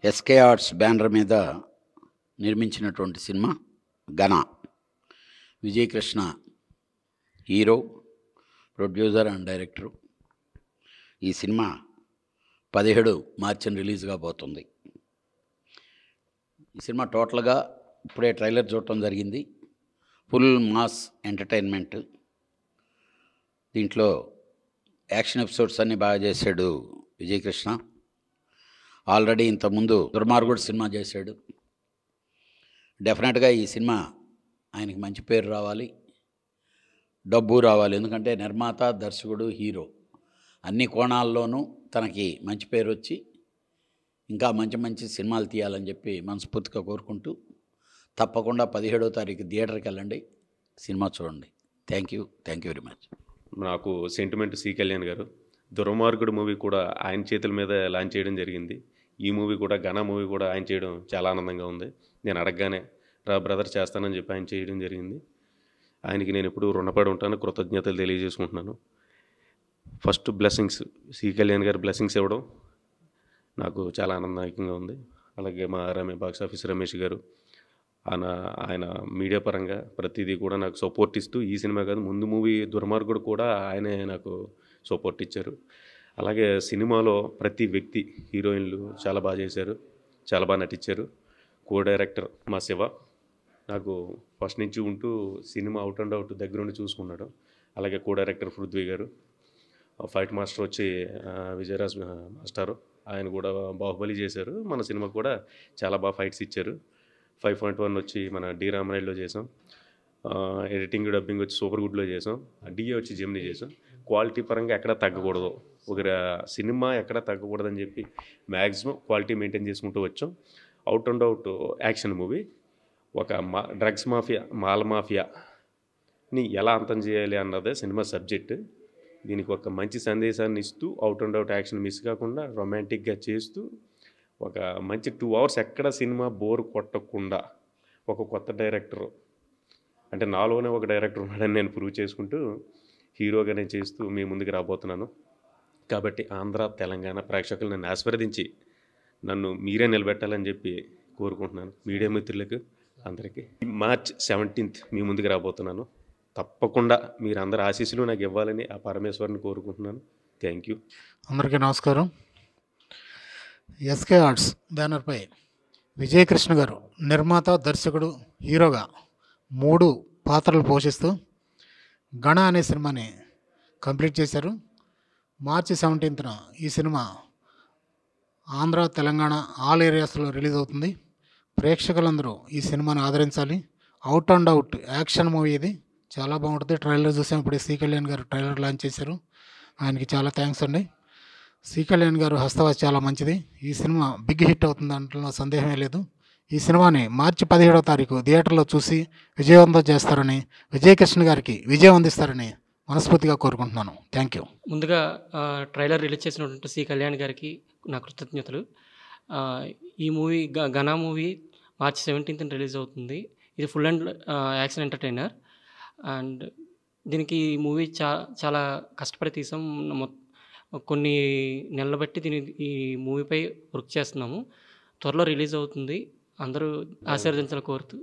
SK arts banner మీద నిర్మించినటువంటి cinema ఘన. Vijayakrishna hero, producer and director. ఈ సినిమా 17 మార్చిన రిలీజ్ కాబోతుంది. ఈ సినిమా టోటల్గా ఇప్పుడే ట్రైలర్ చూడటం జరిగింది. Full mass entertainment. దీంట్లో యాక్షన్ ఎపిసోడ్స్ అన్నీ బాగా చేశాడు విజయకృష్ణ. ఆల్రెడీ ఇంతకుముందు దుర్మార్గుడు సినిమా చేశాడు. డెఫినెట్గా ఈ సినిమా ఆయనకి మంచి పేరు రావాలి, డబ్బు రావాలి. ఎందుకంటే నిర్మాత, దర్శకుడు, హీరో అన్ని కోణాల్లోనూ తనకి మంచి పేరు వచ్చి ఇంకా మంచి మంచి సినిమాలు తీయాలని చెప్పి మనస్ఫూర్తిగా కోరుకుంటూ, తప్పకుండా 17వ తారీఖు థియేటర్కి వెళ్ళండి, సినిమా చూడండి. Thank you very much. నాకు సెంటిమెంట్ సి కళ్యాణ్ గారు. దుర్మార్గుడు మూవీ కూడా ఆయన చేతుల మీద లాంచ్ చేయడం జరిగింది. ఈ మూవీ కూడా, ఘన మూవీ కూడా ఆయన చేయడం చాలా ఆనందంగా ఉంది. నేను అడగగానే రా బ్రదర్ చేస్తానని చెప్పి ఆయన చేయడం జరిగింది. ఆయనకి నేను ఎప్పుడూ రుణపడి ఉంటాను, కృతజ్ఞతలు తెలియజేసుకుంటున్నాను. ఫస్ట్ బ్లెస్సింగ్స్, సి కళ్యాణ్ గారు బ్లెస్సింగ్స్ ఇవ్వడం నాకు చాలా ఆనందదాయకంగా ఉంది. అలాగే మా బాక్స్ ఆఫీస్ రమేష్ గారు, ఆయన మీడియా పరంగా ప్రతిదీ కూడా నాకు సపోర్ట్ ఇస్తూ, ఈ సినిమా కాదు ముందు మూవీ దుర్మార్గుడు కూడా ఆయనే నాకు సపోర్ట్ ఇచ్చారు. అలాగే సినిమాలో ప్రతి వ్యక్తి, హీరోయిన్లు చాలా బాగా చేశారు, చాలా బాగా నటించారు. కో డైరెక్టర్ మా శివ నాకు ఫస్ట్ నుంచి ఉంటూ సినిమా అవుట్ అండ్ అవుట్ దగ్గరుండి చూసుకున్నాడు. అలాగే కో డైరెక్టర్ పృథ్వీ గారు, ఫైట్ మాస్టర్ వచ్చి విజయరాజ్ మాస్టారు, ఆయన కూడా బాహుబలి చేశారు. మన సినిమా కూడా చాలా బాగా ఫైట్స్ ఇచ్చారు. 5.1 వచ్చి మన డి రామనాయుడులో చేసాం. ఎడిటింగ్, డబ్బింగ్ వచ్చి సూపర్ గుడ్లో చేసాం. డిఏ వచ్చి జెమిని చేసాం. క్వాలిటీ పరంగా ఎక్కడ తగ్గకూడదు, ఒక సినిమా ఎక్కడ తగ్గకూడదని చెప్పి మ్యాక్సిమం క్వాలిటీ మెయింటైన్ చేసుకుంటూ వచ్చాం. Out and out action movie. ఒక డ్రగ్స్ మాఫియా, మాల్ మాఫియాని ఎలా అంతం చేయాలి అన్నదే సినిమా సబ్జెక్టు. దీనికి ఒక మంచి సందేశాన్ని ఇస్తూ, out and out action miss కాకుండా రొమాంటిక్గా చేస్తూ, ఒక మంచి 2 అవర్స్ ఎక్కడ సినిమా బోర్ కొట్టకుండా ఒక కొత్త డైరెక్టరు, అంటే నాలోనే ఒక డైరెక్టర్ ఉన్నాడని నేను ప్రూవ్ చేసుకుంటూ హీరోగానే చేస్తూ మీ ముందుకు రాబోతున్నాను. కాబట్టి ఆంధ్ర, తెలంగాణ ప్రేక్షకులు నన్ను ఆశీర్వదించి నన్ను మీరే నిలబెట్టాలని చెప్పి కోరుకుంటున్నాను. మీడియా మిత్రులకు అందరికీ మార్చ్ 17th మీ ముందుకు రాబోతున్నాను. తప్పకుండా మీరందరూ ఆశీస్సులు నాకు ఇవ్వాలని ఆ పరమేశ్వరుని కోరుకుంటున్నాను. Thank you. అందరికీ నమస్కారం. ఎస్కే ఆర్ట్స్ బ్యానర్పై విజయకృష్ణ గారు నిర్మాత, దర్శకుడు, హీరోగా 3 పాత్రలు పోషిస్తూ గణ అనే సినిమాని కంప్లీట్ చేశారు. మార్చి 17th ఈ సినిమా ఆంధ్ర, తెలంగాణ ఆల్ ఏరియాస్లో రిలీజ్ అవుతుంది. ప్రేక్షకులందరూ ఈ సినిమాని ఆదరించాలి. Out and out action movie ఇది, చాలా బాగుంటుంది. ట్రైలర్ చూసాం, ఇప్పుడు సి కళ్యాణ్ గారు ట్రైలర్ లాంచ్ చేశారు. ఆయనకి చాలా థ్యాంక్స్ అండి. సి కళ్యాణ్ గారు హస్తవాసి చాలా మంచిది. ఈ సినిమా బిగ్ హిట్ అవుతుంది దాంట్లో సందేహమే లేదు. ఈ సినిమాని మార్చి 17వ తారీఖు థియేటర్లో చూసి విజయవంతం చేస్తారని, విజయకృష్ణ గారికి విజయం అందిస్తారని మనస్ఫూర్తిగా కోరుకుంటున్నాను. Thank you. ముందుగా ట్రైలర్ రిలీజ్ చేసినటువంటి సి కళ్యాణ్ గారికి నా కృతజ్ఞతలు. ఈ మూవీ ఘన మూవీ మార్చి 17th రిలీజ్ అవుతుంది. ఇది full and action entertainer. And దీనికి ఈ మూవీ చాలా కష్టపడి తీసాం. కొన్ని నెలలు బట్టి ఈ మూవీపై వర్క్ చేస్తున్నాము. త్వరలో రిలీజ్ అవుతుంది. అందరూ ఆశీర్వదించాలని కోరుతూ